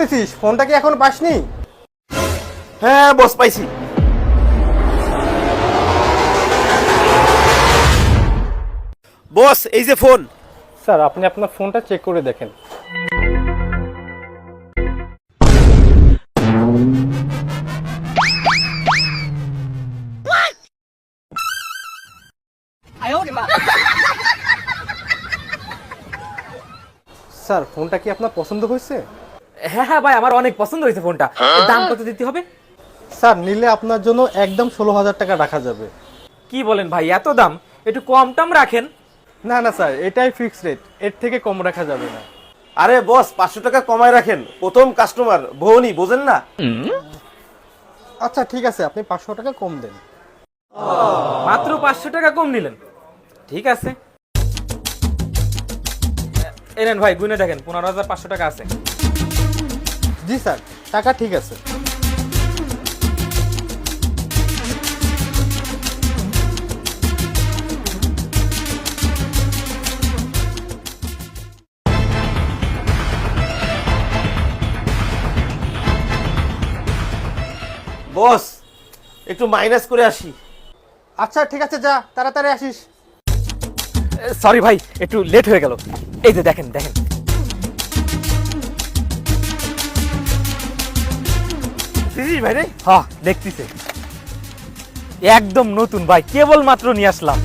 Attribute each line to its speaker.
Speaker 1: করেছিস? ফোনটা কি এখন পাসনি?
Speaker 2: হ্যাঁ বস, পাইছি। বস, এই যে ফোন।
Speaker 1: স্যার, আপনি আপনার ফোনটা চেক করে দেখেন। স্যার, ফোনটা কি আপনার পছন্দ হয়েছে?
Speaker 3: হ্যাঁ হ্যাঁ ভাই, আমার অনেক পছন্দ হয়েছে ফোনটা। দাম কত দিতে হবে?
Speaker 1: স্যার, নিলে আপনার জন্য একদম 16,000 টাকা রাখা যাবে।
Speaker 3: কি বলেন ভাই, এত দাম? একটু কম টম রাখেন।
Speaker 1: না না স্যার, এটাই ফিক্সড রেট, এর থেকে কম রাখা যাবে না।
Speaker 2: আরে বস, 500 টাকা কমায় রাখেন, প্রথম কাস্টমার ভৌনি, বোঝেন না?
Speaker 1: আচ্ছা ঠিক আছে, আপনি 500 টাকা কম দেন।
Speaker 3: মাত্র 500 টাকা কম নিলেন? ঠিক আছে, এই নেন ভাই, গুনে দেখেন, 15,500 টাকা আছে।
Speaker 1: জি স্যার, টাকা ঠিক আছে।
Speaker 2: বস, একটু মাইনাস করে আসি।
Speaker 1: আচ্ছা ঠিক আছে, যা তাড়াতাড়ি আসিস।
Speaker 3: সরি ভাই, একটু লেট হয়ে গেল। এই যে দেখেন দেখেন।
Speaker 2: ভাই রে,
Speaker 3: হ্যাঁ দেখতেছে, একদম নতুন ভাই, কেবল মাত্র নিয়ে আসলাম।